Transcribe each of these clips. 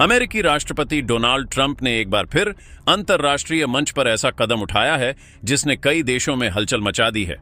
अमेरिकी राष्ट्रपति Donald Trump ने एक बार फिर अंतर्राष्ट्रीय मंच पर ऐसा कदम उठाया है जिसने कई देशों में हलचल मचा दी है।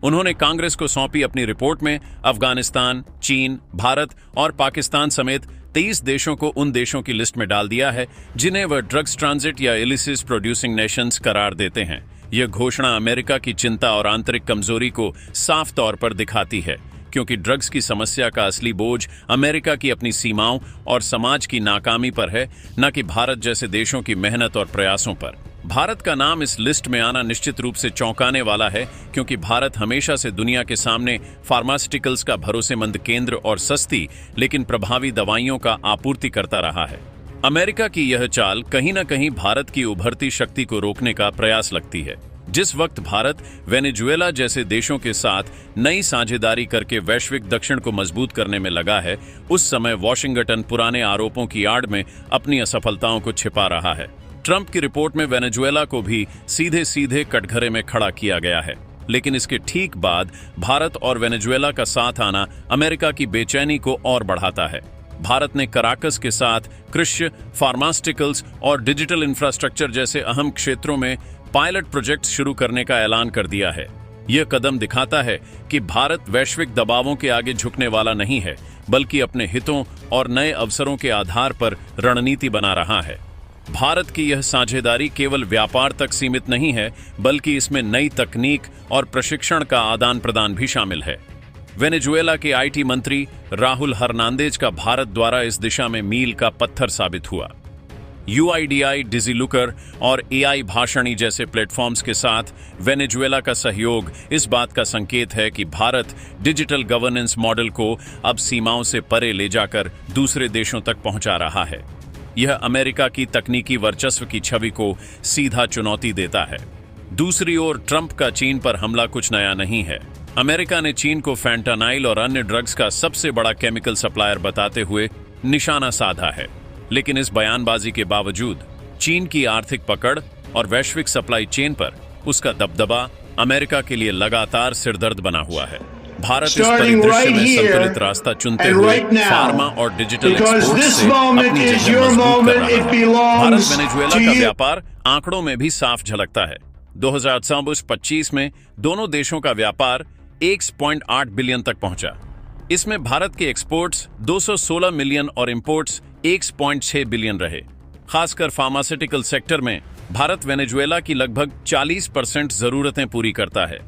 उन्होंने कांग्रेस को सौंपी अपनी रिपोर्ट में अफगानिस्तान, चीन, भारत और पाकिस्तान समेत 23 देशों को उन देशों की लिस्ट में डाल दिया है जिन्हें वह ड्रग्स ट्रांजिट या इलिसिस प्रोड्यूसिंग नेशंस करार देते हैं। यह घोषणा अमेरिका की चिंता और आंतरिक कमजोरी को साफ तौर पर दिखाती है, क्योंकि ड्रग्स की समस्या का असली बोझ अमेरिका की अपनी सीमाओं और समाज की नाकामी पर है, न कि भारत जैसे देशों की मेहनत और प्रयासों पर। भारत का नाम इस लिस्ट में आना निश्चित रूप से चौंकाने वाला है, क्योंकि भारत हमेशा से दुनिया के सामने फार्मास्यूटिकल्स का भरोसेमंद केंद्र और सस्ती लेकिन प्रभावी दवाइयों का आपूर्ति करता रहा है। अमेरिका की यह चाल कहीं न कहीं भारत की उभरती शक्ति को रोकने का प्रयास लगती है। जिस वक्त भारत वेनेजुएला जैसे देशों के साथ नई साझेदारी करके वैश्विक दक्षिण को मजबूत करने में लगा है, उस समय वॉशिंगटन पुराने आरोपों की आड़ में अपनी असफलताओं को छिपा रहा है। ट्रंप की रिपोर्ट में वेनेजुएला को भी सीधे सीधे कटघरे में खड़ा किया गया है, लेकिन इसके ठीक बाद भारत और वेनेजुएला का साथ आना अमेरिका की बेचैनी को और बढ़ाता है। भारत ने कराकस के साथ कृषि, फार्मास्यूटिकल्स और डिजिटल इंफ्रास्ट्रक्चर जैसे अहम क्षेत्रों में पायलट प्रोजेक्ट शुरू करने का ऐलान कर दिया है। यह कदम दिखाता है कि भारत वैश्विक दबावों के आगे झुकने वाला नहीं है, बल्कि अपने हितों और नए अवसरों के आधार पर रणनीति बना रहा है। भारत की यह साझेदारी केवल व्यापार तक सीमित नहीं है, बल्कि इसमें नई तकनीक और प्रशिक्षण का आदान प्रदान भी शामिल है। वेनेजुएला के आईटी मंत्री राहुल हर्नांदेज का भारत द्वारा इस दिशा में मील का पत्थर साबित हुआ। UIDI, डिजीलुकर और AI भाषणी जैसे प्लेटफॉर्म्स के साथ वेनेजुएला का सहयोग इस बात का संकेत है कि भारत डिजिटल गवर्नेंस मॉडल को अब सीमाओं से परे ले जाकर दूसरे देशों तक पहुंचा रहा है। यह अमेरिका की तकनीकी वर्चस्व की छवि को सीधा चुनौती देता है। दूसरी ओर ट्रंप का चीन पर हमला कुछ नया नहीं है। अमेरिका ने चीन को फैंटानाइल और अन्य ड्रग्स का सबसे बड़ा केमिकल सप्लायर बताते हुए निशाना साधा है, लेकिन इस बयानबाजी के बावजूद चीन की आर्थिक पकड़ और वैश्विक सप्लाई चेन पर उसका दबदबा अमेरिका के लिए लगातार सिरदर्द बना हुआ है। भारत इस परिदृश्य में संतुलित रास्ता चुनते हुए फार्मा और डिजिटल एक्सपोर्ट से अपनी जगह मजबूत कर रहा है। भारत वेनेजुएला का व्यापार आंकड़ों में भी साफ झलकता है। 2024-25 में दोनों देशों का व्यापार 1.8 बिलियन तक पहुंचा। इसमें भारत के एक्सपोर्ट्स 216 मिलियन और इंपोर्ट्स 1.6 बिलियन रहे। खासकर फार्मास्यूटिकल सेक्टर में भारत वेनेजुएला की लगभग 40% जरूरतें पूरी करता है।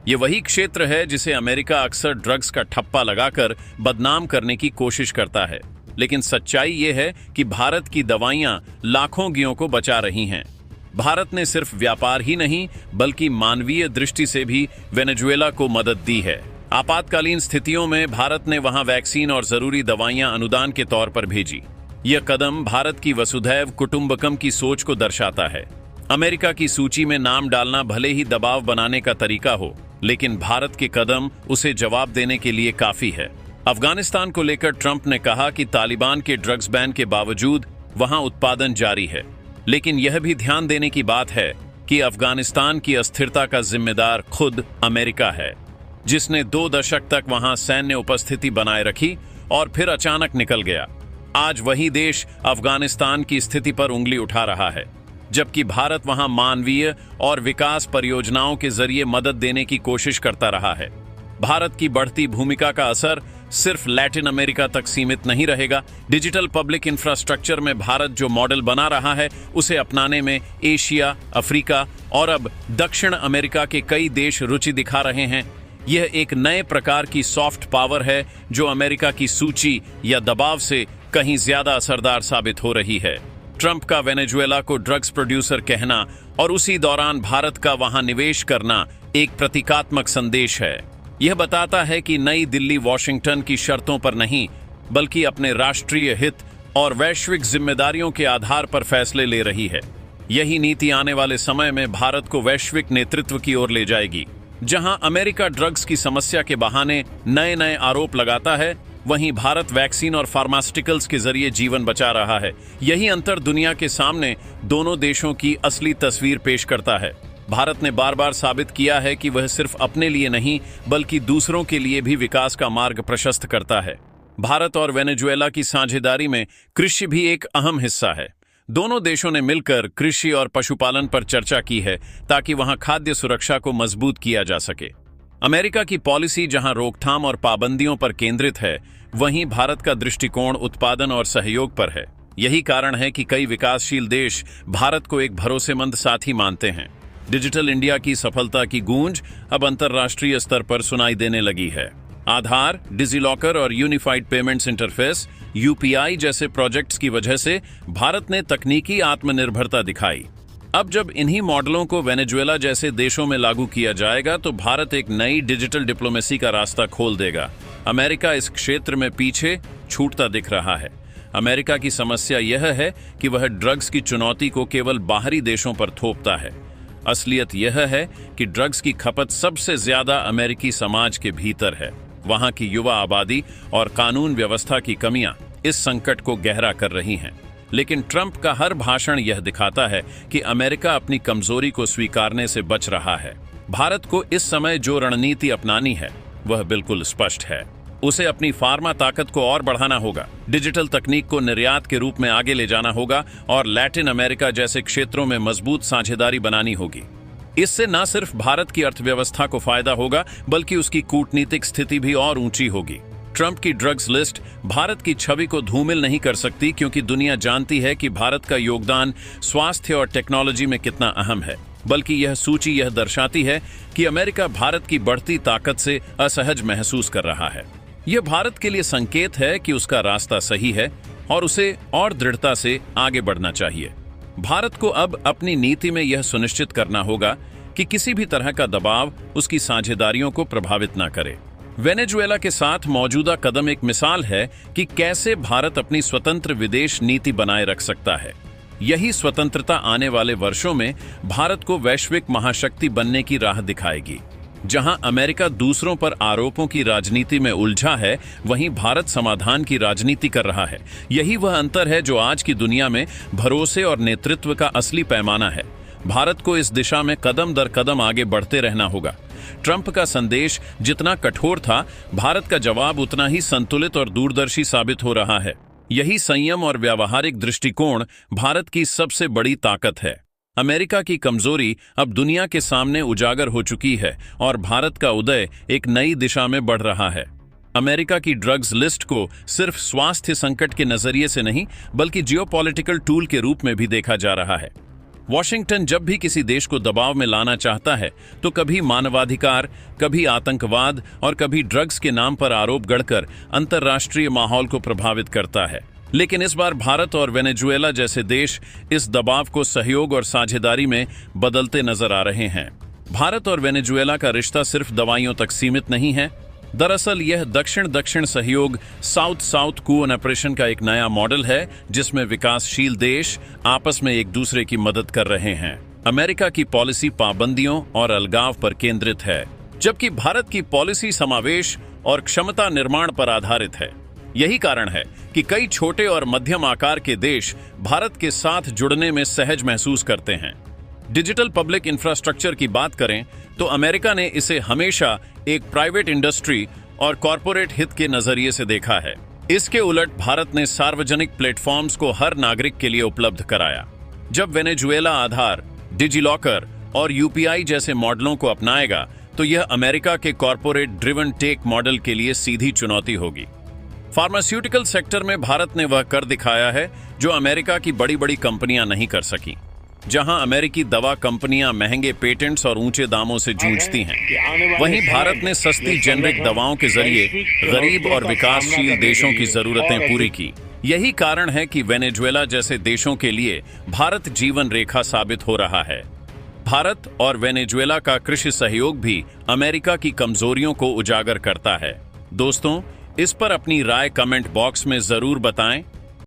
ये वही क्षेत्र है जिसे अमेरिका अक्सर ड्रग्स का ठप्पा लगाकर बदनाम करने की कोशिश करता है, लेकिन सच्चाई ये है कि भारत की दवाइयां लाखों गियों को बचा रही हैं। भारत ने सिर्फ व्यापार ही नहीं, बल्कि मानवीय दृष्टि से भी वेनेजुएला को मदद दी है। आपातकालीन स्थितियों में भारत ने वहां वैक्सीन और जरूरी दवाइयां अनुदान के तौर पर भेजी। यह कदम भारत की वसुधैव कुटुंबकम की सोच को दर्शाता है। अमेरिका की सूची में नाम डालना भले ही दबाव बनाने का तरीका हो, लेकिन भारत के कदम उसे जवाब देने के लिए काफी है। अफगानिस्तान को लेकर ट्रंप ने कहा कि तालिबान के ड्रग्स बैन के बावजूद वहां उत्पादन जारी है, लेकिन यह भी ध्यान देने की बात है कि अफगानिस्तान की अस्थिरता का जिम्मेदार खुद अमेरिका है, जिसने 2 दशक तक वहां सैन्य उपस्थिति बनाए रखी और फिर अचानक निकल गया। आज वही देश अफगानिस्तान की स्थिति पर उंगली उठा रहा है, जबकि भारत वहां मानवीय और विकास परियोजनाओं के जरिए मदद देने की कोशिश करता रहा है। भारत की बढ़ती भूमिका का असर सिर्फ लैटिन अमेरिका तक सीमित नहीं रहेगा। डिजिटल पब्लिक इंफ्रास्ट्रक्चर में भारत जो मॉडल बना रहा है, उसे अपनाने में एशिया, अफ्रीका और अब दक्षिण अमेरिका के कई देश रुचि दिखा रहे हैं। यह एक नए प्रकार की सॉफ्ट पावर है जो अमेरिका की सूची या दबाव से कहीं ज्यादा असरदार साबित हो रही है। ट्रंप का वेनेजुएला को ड्रग्स प्रोड्यूसर कहना और उसी दौरान भारत का वहां निवेश करना एक प्रतीकात्मक संदेश है। यह बताता है कि नई दिल्ली वॉशिंगटन की शर्तों पर नहीं, बल्कि अपने राष्ट्रीय हित और वैश्विक जिम्मेदारियों के आधार पर फैसले ले रही है। यही नीति आने वाले समय में भारत को वैश्विक नेतृत्व की ओर ले जाएगी। जहां अमेरिका ड्रग्स की समस्या के बहाने नए नए आरोप लगाता है, वहीं भारत वैक्सीन और फार्मास्यूटिकल्स के जरिए जीवन बचा रहा है। यही अंतर दुनिया के सामने दोनों देशों की असली तस्वीर पेश करता है। भारत ने बार बार साबित किया है कि वह सिर्फ अपने लिए नहीं, बल्कि दूसरों के लिए भी विकास का मार्ग प्रशस्त करता है। भारत और वेनेजुएला की साझेदारी में कृषि भी एक अहम हिस्सा है। दोनों देशों ने मिलकर कृषि और पशुपालन पर चर्चा की है ताकि वहां खाद्य सुरक्षा को मजबूत किया जा सके। अमेरिका की पॉलिसी जहां रोकथाम और पाबंदियों पर केंद्रित है, वहीं भारत का दृष्टिकोण उत्पादन और सहयोग पर है। यही कारण है कि कई विकासशील देश भारत को एक भरोसेमंद साथी मानते हैं। डिजिटल इंडिया की सफलता की गूंज अब अंतर्राष्ट्रीय स्तर पर सुनाई देने लगी है। आधार, डिजिलॉकर और यूनिफाइड पेमेंट्स इंटरफेस (यूपीआई) जैसे प्रोजेक्ट्स की वजह से भारत ने तकनीकी आत्मनिर्भरता दिखाई। अब जब इन्हीं मॉडलों को वेनेजुएला जैसे देशों में लागू किया जाएगा तो भारत एक नई डिजिटल डिप्लोमेसी का रास्ता खोल देगा। अमेरिका इस क्षेत्र में पीछे छूटता दिख रहा है। अमेरिका की समस्या यह है कि वह ड्रग्स की चुनौती को केवल बाहरी देशों पर थोपता है। असलियत यह है कि ड्रग्स की खपत सबसे ज्यादा अमेरिकी समाज के भीतर है। वहां की युवा आबादी और कानून व्यवस्था की कमियां इस संकट को गहरा कर रही हैं। लेकिन ट्रंप का हर भाषण यह दिखाता है कि अमेरिका अपनी कमजोरी को स्वीकारने से बच रहा है। भारत को इस समय जो रणनीति अपनानी है वह बिल्कुल स्पष्ट है। उसे अपनी फार्मा ताकत को और बढ़ाना होगा, डिजिटल तकनीक को निर्यात के रूप में आगे ले जाना होगा और लैटिन अमेरिका जैसे क्षेत्रों में मजबूत साझेदारी बनानी होगी। इससे न सिर्फ भारत की अर्थव्यवस्था को फायदा होगा बल्कि उसकी कूटनीतिक स्थिति भी और ऊंची होगी। ट्रंप की ड्रग्स लिस्ट भारत की छवि को धूमिल नहीं कर सकती, क्योंकि दुनिया जानती है कि भारत का योगदान स्वास्थ्य और टेक्नोलॉजी में कितना अहम है। बल्कि यह सूची यह दर्शाती है कि अमेरिका भारत की बढ़ती ताकत से असहज महसूस कर रहा है। यह भारत के लिए संकेत है कि उसका रास्ता सही है और उसे और दृढ़ता से आगे बढ़ना चाहिए। भारत को अब अपनी नीति में यह सुनिश्चित करना होगा कि किसी भी तरह का दबाव उसकी साझेदारियों को प्रभावित न करे। वेनेजुएला के साथ मौजूदा कदम एक मिसाल है कि कैसे भारत अपनी स्वतंत्र विदेश नीति बनाए रख सकता है। यही स्वतंत्रता आने वाले वर्षों में भारत को वैश्विक महाशक्ति बनने की राह दिखाएगी। जहां अमेरिका दूसरों पर आरोपों की राजनीति में उलझा है, वहीं भारत समाधान की राजनीति कर रहा है। यही वह अंतर है जो आज की दुनिया में भरोसे और नेतृत्व का असली पैमाना है। भारत को इस दिशा में कदम दर कदम आगे बढ़ते रहना होगा। ट्रंप का संदेश जितना कठोर था, भारत का जवाब उतना ही संतुलित और दूरदर्शी साबित हो रहा है। यही संयम और व्यावहारिक दृष्टिकोण भारत की सबसे बड़ी ताकत है। अमेरिका की कमजोरी अब दुनिया के सामने उजागर हो चुकी है और भारत का उदय एक नई दिशा में बढ़ रहा है। अमेरिका की ड्रग्स लिस्ट को सिर्फ स्वास्थ्य संकट के नजरिए से नहीं बल्कि जियोपॉलिटिकल टूल के रूप में भी देखा जा रहा है। वॉशिंगटन जब भी किसी देश को दबाव में लाना चाहता है तो कभी मानवाधिकार, कभी आतंकवाद और कभी ड्रग्स के नाम पर आरोप गढ़कर अंतर्राष्ट्रीय माहौल को प्रभावित करता है। लेकिन इस बार भारत और वेनेजुएला जैसे देश इस दबाव को सहयोग और साझेदारी में बदलते नजर आ रहे हैं। भारत और वेनेजुएला का रिश्ता सिर्फ दवाइयों तक सीमित नहीं है। दरअसल यह दक्षिण दक्षिण सहयोग साउथ साउथ कोऑपरेशन का एक नया मॉडल है, जिसमें विकासशील देश आपस में एक दूसरे की मदद कर रहे हैं। अमेरिका की पॉलिसी पाबंदियों और अलगाव पर केंद्रित है, जबकि भारत की पॉलिसी समावेश और क्षमता निर्माण पर आधारित है। यही कारण है कि कई छोटे और मध्यम आकार के देश भारत के साथ जुड़ने में सहज महसूस करते हैं। डिजिटल पब्लिक इंफ्रास्ट्रक्चर की बात करें तो अमेरिका ने इसे हमेशा एक प्राइवेट इंडस्ट्री और कॉरपोरेट हित के नजरिए से देखा है। इसके उलट भारत ने सार्वजनिक प्लेटफॉर्म्स को हर नागरिक के लिए उपलब्ध कराया। जब वेनेजुएला आधार, डिजिलॉकर और यूपीआई जैसे मॉडलों को अपनाएगा तो यह अमेरिका के कॉरपोरेट ड्रिवन टेक मॉडल के लिए सीधी चुनौती होगी। फार्मास्यूटिकल सेक्टर में भारत ने वह कर दिखाया है जो अमेरिका की बड़ी बड़ी कंपनियां नहीं कर सकी। जहां अमेरिकी दवा कंपनियां महंगे पेटेंट्स और ऊंचे दामों से जूझती हैं, वहीं भारत ने सस्ती जेनरिक दवाओं के जरिए गरीब और विकासशील देशों की जरूरतें पूरी की। यही कारण है कि वेनेजुएला जैसे देशों के लिए भारत जीवन रेखा साबित हो रहा है। भारत और वेनेजुएला का कृषि सहयोग भी अमेरिका की कमजोरियों को उजागर करता है। दोस्तों, इस पर अपनी राय कमेंट बॉक्स में जरूर बताएं।